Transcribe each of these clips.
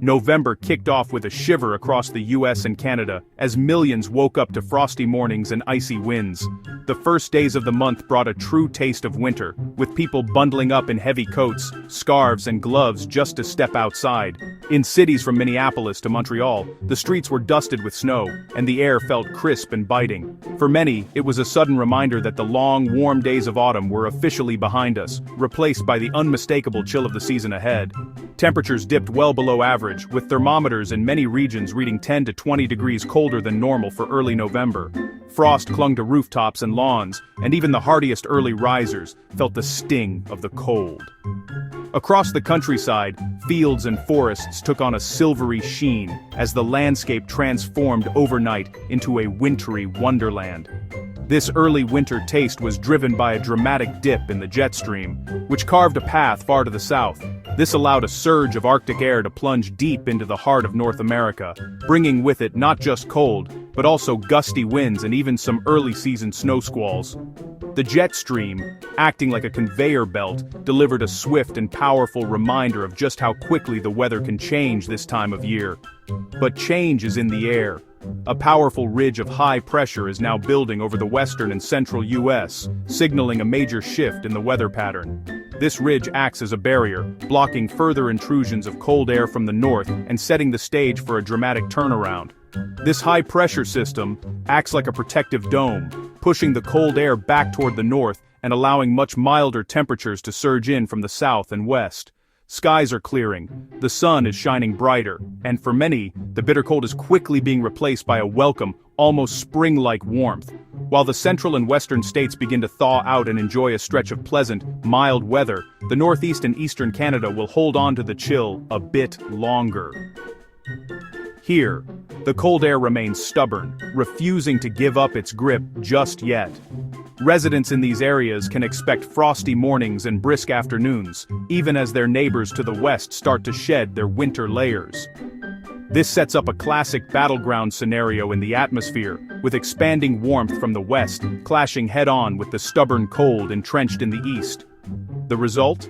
November kicked off with a shiver across the US and Canada as millions woke up to frosty mornings and icy winds. The first days of the month brought a true taste of winter, with people bundling up in heavy coats, scarves and gloves just to step outside. In cities from Minneapolis to Montreal, the streets were dusted with snow, and the air felt crisp and biting. For many, it was a sudden reminder that the long, warm days of autumn were officially behind us, replaced by the unmistakable chill of the season ahead. Temperatures dipped well below average, with thermometers in many regions reading 10 to 20 degrees colder than normal for early November. Frost clung to rooftops and lawns, and even the hardiest early risers felt the sting of the cold. Across the countryside, fields and forests took on a silvery sheen as the landscape transformed overnight into a wintry wonderland. This early winter taste was driven by a dramatic dip in the jet stream, which carved a path far to the south. This allowed a surge of Arctic air to plunge deep into the heart of North America, bringing with it not just cold, but also gusty winds and even some early-season snow squalls. The jet stream, acting like a conveyor belt, delivered a swift and powerful reminder of just how quickly the weather can change this time of year. But change is in the air. A powerful ridge of high pressure is now building over the western and central U.S., signaling a major shift in the weather pattern. This ridge acts as a barrier, blocking further intrusions of cold air from the north and setting the stage for a dramatic turnaround. This high-pressure system acts like a protective dome, pushing the cold air back toward the north and allowing much milder temperatures to surge in from the south and west. Skies are clearing, the sun is shining brighter, and for many, the bitter cold is quickly being replaced by a welcome, almost spring-like warmth. While the central and western states begin to thaw out and enjoy a stretch of pleasant, mild weather, the northeast and eastern Canada will hold on to the chill a bit longer. Here, the cold air remains stubborn, refusing to give up its grip just yet. Residents in these areas can expect frosty mornings and brisk afternoons, even as their neighbors to the west start to shed their winter layers. This sets up a classic battleground scenario in the atmosphere, with expanding warmth from the west clashing head-on with the stubborn cold entrenched in the east. The result?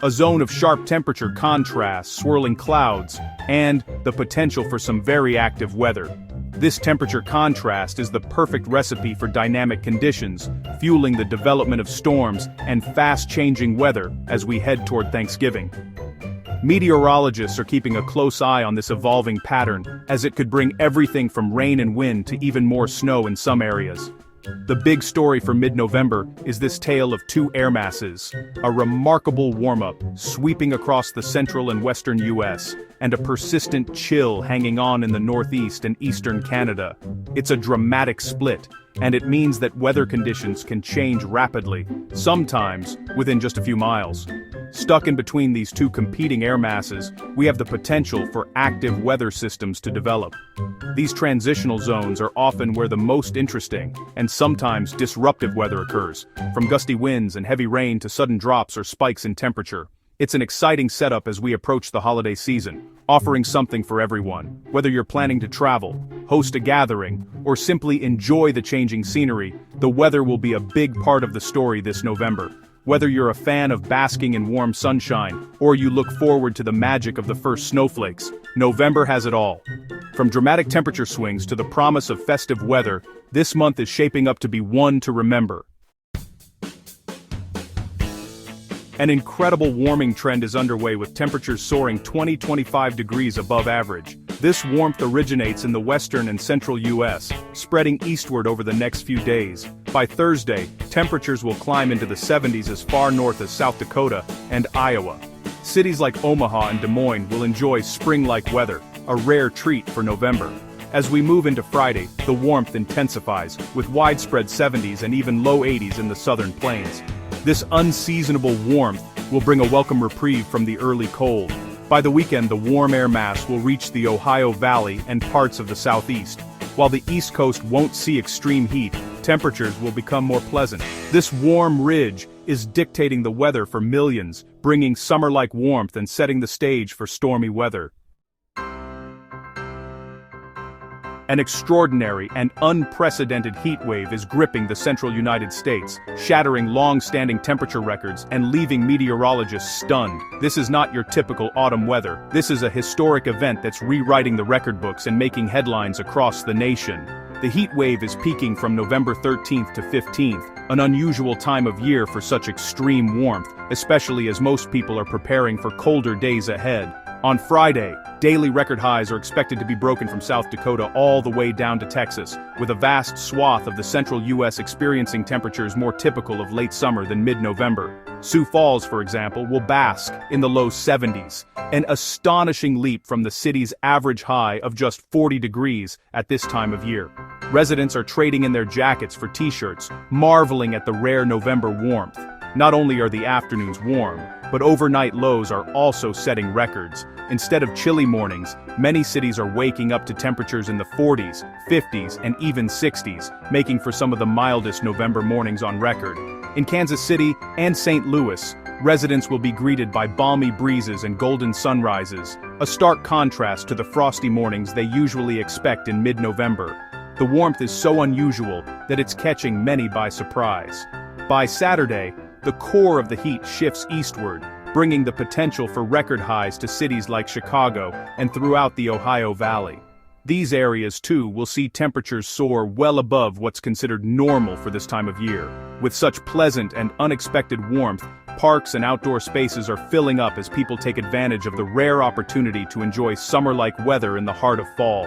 A zone of sharp temperature contrasts, swirling clouds, and the potential for some very active weather. This temperature contrast is the perfect recipe for dynamic conditions, fueling the development of storms and fast-changing weather as we head toward Thanksgiving. Meteorologists are keeping a close eye on this evolving pattern, as it could bring everything from rain and wind to even more snow in some areas. The big story for mid-November is this tale of two air masses, a remarkable warm-up sweeping across the central and western U.S., and a persistent chill hanging on in the northeast and eastern Canada. It's a dramatic split, and it means that weather conditions can change rapidly, sometimes within just a few miles. Stuck in between these two competing air masses, we have the potential for active weather systems to develop. These transitional zones are often where the most interesting, and sometimes disruptive weather occurs, from gusty winds and heavy rain to sudden drops or spikes in temperature. It's an exciting setup as we approach the holiday season, offering something for everyone. Whether you're planning to travel, host a gathering, or simply enjoy the changing scenery, the weather will be a big part of the story this November. Whether you're a fan of basking in warm sunshine, or you look forward to the magic of the first snowflakes, November has it all. From dramatic temperature swings to the promise of festive weather, this month is shaping up to be one to remember. An incredible warming trend is underway with temperatures soaring 20-25 degrees above average. This warmth originates in the western and central U.S., spreading eastward over the next few days. By Thursday, temperatures will climb into the 70s as far north as South Dakota and Iowa. Cities like Omaha and Des Moines will enjoy spring-like weather, a rare treat for November. As we move into Friday, the warmth intensifies, with widespread 70s and even low 80s in the southern plains. This unseasonable warmth will bring a welcome reprieve from the early cold. By the weekend, the warm air mass will reach the Ohio Valley and parts of the southeast. While the East Coast won't see extreme heat, temperatures will become more pleasant. This warm ridge is dictating the weather for millions, bringing summer-like warmth and setting the stage for stormy weather. An extraordinary and unprecedented heat wave is gripping the central United States, shattering long-standing temperature records and leaving meteorologists stunned. This is not your typical autumn weather. This is a historic event that's rewriting the record books and making headlines across the nation. The heat wave is peaking from November 13th to 15th, an unusual time of year for such extreme warmth, especially as most people are preparing for colder days ahead. On Friday, daily record highs are expected to be broken from South Dakota all the way down to Texas, with a vast swath of the central U.S. experiencing temperatures more typical of late summer than mid-November. Sioux Falls, for example, will bask in the low 70s, an astonishing leap from the city's average high of just 40 degrees at this time of year. Residents are trading in their jackets for t-shirts, marveling at the rare November warmth. Not only are the afternoons warm, but overnight lows are also setting records. Instead of chilly mornings, many cities are waking up to temperatures in the 40s, 50s, and even 60s, making for some of the mildest November mornings on record. In Kansas City and St. Louis, residents will be greeted by balmy breezes and golden sunrises, a stark contrast to the frosty mornings they usually expect in mid-November. The warmth is so unusual that it's catching many by surprise. By Saturday, the core of the heat shifts eastward, bringing the potential for record highs to cities like Chicago and throughout the Ohio Valley. These areas, too, will see temperatures soar well above what's considered normal for this time of year. With such pleasant and unexpected warmth, parks and outdoor spaces are filling up as people take advantage of the rare opportunity to enjoy summer-like weather in the heart of fall.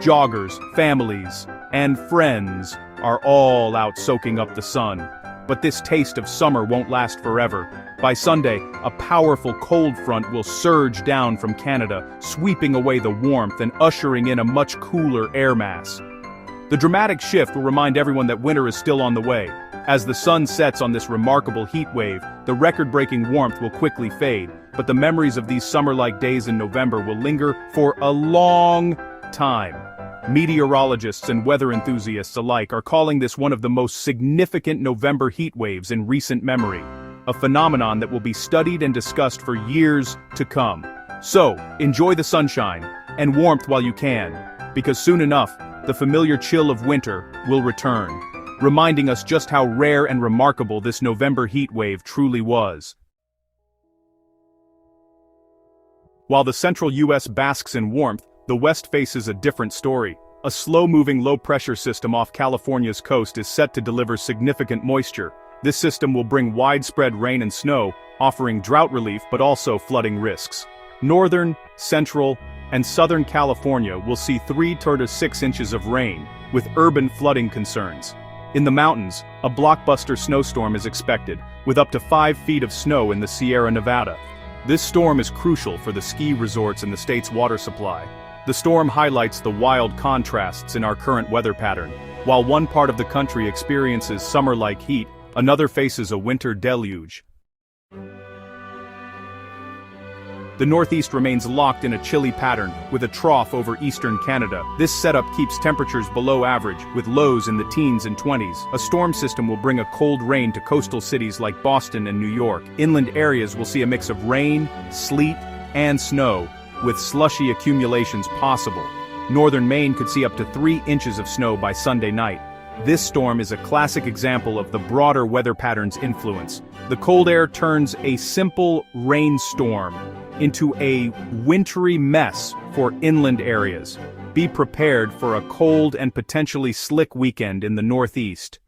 Joggers, families, and friends are all out soaking up the sun. But this taste of summer won't last forever. By Sunday, a powerful cold front will surge down from Canada, sweeping away the warmth and ushering in a much cooler air mass. The dramatic shift will remind everyone that winter is still on the way. As the sun sets on this remarkable heat wave, the record-breaking warmth will quickly fade, but the memories of these summer-like days in November will linger for a long time. Meteorologists and weather enthusiasts alike are calling this one of the most significant November heat waves in recent memory, a phenomenon that will be studied and discussed for years to come. So, enjoy the sunshine and warmth while you can, because soon enough, the familiar chill of winter will return, reminding us just how rare and remarkable this November heat wave truly was. While the central U.S. basks in warmth, the West faces a different story. A slow-moving low-pressure system off California's coast is set to deliver significant moisture. This system will bring widespread rain and snow, offering drought relief but also flooding risks. Northern, central, and southern California will see 3 to 6 inches of rain, with urban flooding concerns. In the mountains, a blockbuster snowstorm is expected, with up to 5 feet of snow in the Sierra Nevada. This storm is crucial for the ski resorts and the state's water supply. The storm highlights the wild contrasts in our current weather pattern. While one part of the country experiences summer-like heat, another faces a winter deluge. The Northeast remains locked in a chilly pattern, with a trough over eastern Canada. This setup keeps temperatures below average, with lows in the teens and 20s. A storm system will bring a cold rain to coastal cities like Boston and New York. Inland areas will see a mix of rain, sleet, and snow, with slushy accumulations possible. Northern Maine could see up to 3 inches of snow by Sunday night. This storm is a classic example of the broader weather pattern's influence. The cold air turns a simple rainstorm into a wintry mess for inland areas. Be prepared for a cold and potentially slick weekend in the Northeast.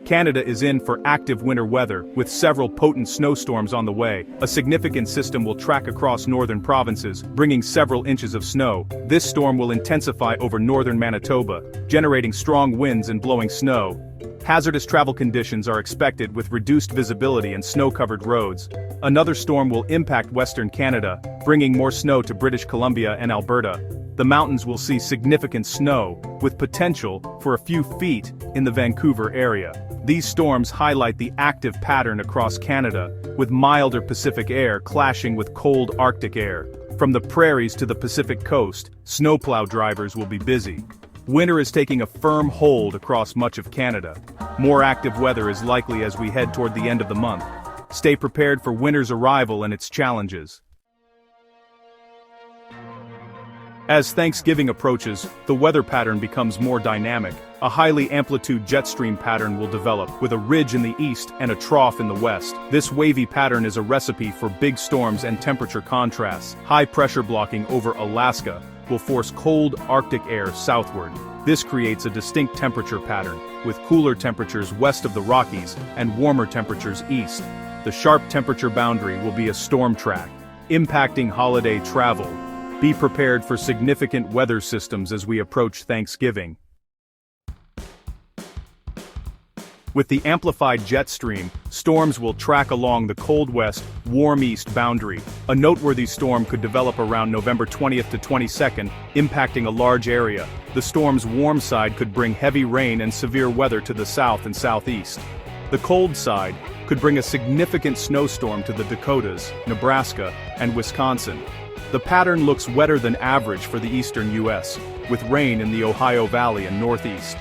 Canada is in for active winter weather, with several potent snowstorms on the way. A significant system will track across northern provinces, bringing several inches of snow. This storm will intensify over northern Manitoba, generating strong winds and blowing snow. Hazardous travel conditions are expected with reduced visibility and snow-covered roads. Another storm will impact western Canada, bringing more snow to British Columbia and Alberta. The mountains will see significant snow, with potential for a few feet in the Vancouver area. These storms highlight the active pattern across Canada, with milder Pacific air clashing with cold Arctic air. From the prairies to the Pacific coast, snowplow drivers will be busy. Winter is taking a firm hold across much of Canada. More active weather is likely as we head toward the end of the month. Stay prepared for winter's arrival and its challenges. As Thanksgiving approaches, the weather pattern becomes more dynamic. A highly amplitude jet stream pattern will develop, with a ridge in the east and a trough in the west. This wavy pattern is a recipe for big storms and temperature contrasts. High pressure blocking over Alaska will force cold Arctic air southward. This creates a distinct temperature pattern, with cooler temperatures west of the Rockies and warmer temperatures east. The sharp temperature boundary will be a storm track, impacting holiday travel. Be prepared for significant weather systems as we approach Thanksgiving. With the amplified jet stream, storms will track along the cold west, warm east boundary. A noteworthy storm could develop around November 20th to 22nd, impacting a large area. The storm's warm side could bring heavy rain and severe weather to the south and southeast. The cold side could bring a significant snowstorm to the Dakotas, Nebraska, and Wisconsin. The pattern looks wetter than average for the eastern U.S., with rain in the Ohio Valley and Northeast.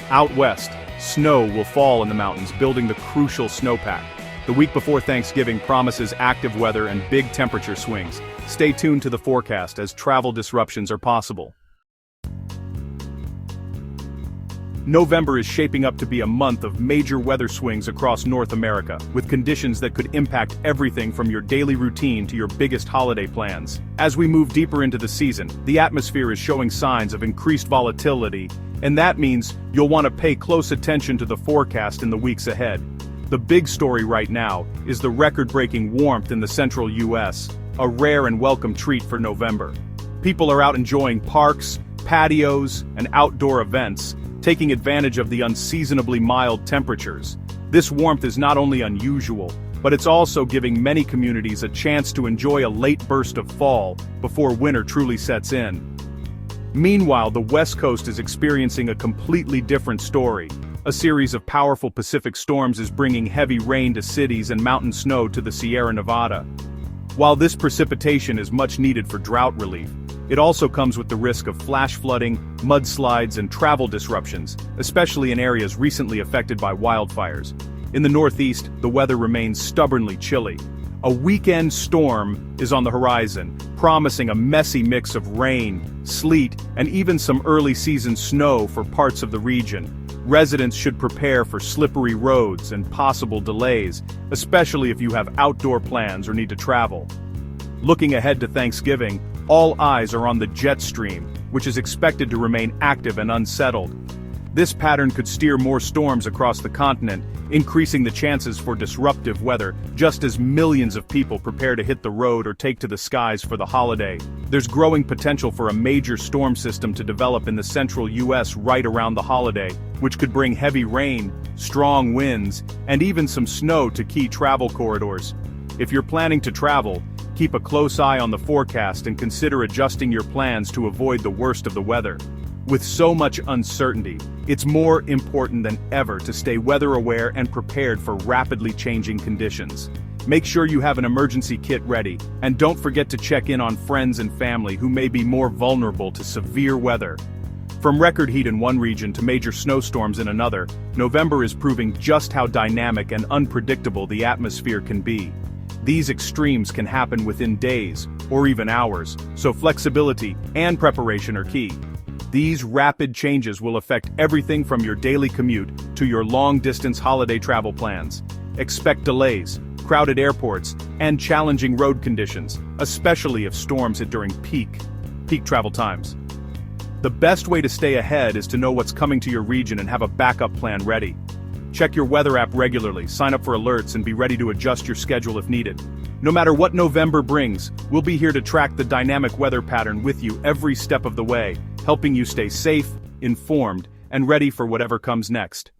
Out west, snow will fall in the mountains, building the crucial snowpack. The week before Thanksgiving promises active weather and big temperature swings. Stay tuned to the forecast as travel disruptions are possible. November is shaping up to be a month of major weather swings across North America, with conditions that could impact everything from your daily routine to your biggest holiday plans. As we move deeper into the season, the atmosphere is showing signs of increased volatility, and that means you'll want to pay close attention to the forecast in the weeks ahead. The big story right now is the record-breaking warmth in the central U.S., a rare and welcome treat for November. People are out enjoying parks, patios, and outdoor events, taking advantage of the unseasonably mild temperatures. This warmth is not only unusual, but it's also giving many communities a chance to enjoy a late burst of fall before winter truly sets in. Meanwhile, the West Coast is experiencing a completely different story. A series of powerful Pacific storms is bringing heavy rain to cities and mountain snow to the Sierra Nevada. While this precipitation is much needed for drought relief, it also comes with the risk of flash flooding, mudslides, and travel disruptions, especially in areas recently affected by wildfires. In the Northeast, the weather remains stubbornly chilly. A weekend storm is on the horizon, promising a messy mix of rain, sleet, and even some early-season snow for parts of the region. Residents should prepare for slippery roads and possible delays, especially if you have outdoor plans or need to travel. Looking ahead to Thanksgiving, all eyes are on the jet stream, which is expected to remain active and unsettled. This pattern could steer more storms across the continent, increasing the chances for disruptive weather, just as millions of people prepare to hit the road or take to the skies for the holiday. There's growing potential for a major storm system to develop in the central U.S. right around the holiday, which could bring heavy rain, strong winds, and even some snow to key travel corridors. If you're planning to travel, keep a close eye on the forecast and consider adjusting your plans to avoid the worst of the weather. With so much uncertainty, it's more important than ever to stay weather aware and prepared for rapidly changing conditions. Make sure you have an emergency kit ready, and don't forget to check in on friends and family who may be more vulnerable to severe weather. From record heat in one region to major snowstorms in another, November is proving just how dynamic and unpredictable the atmosphere can be. These extremes can happen within days, or even hours, so flexibility and preparation are key. These rapid changes will affect everything from your daily commute to your long-distance holiday travel plans. Expect delays, crowded airports, and challenging road conditions, especially if storms hit during peak travel times. The best way to stay ahead is to know what's coming to your region and have a backup plan ready. Check your weather app regularly, sign up for alerts, and be ready to adjust your schedule if needed. No matter what November brings, we'll be here to track the dynamic weather pattern with you every step of the way, helping you stay safe, informed, and ready for whatever comes next.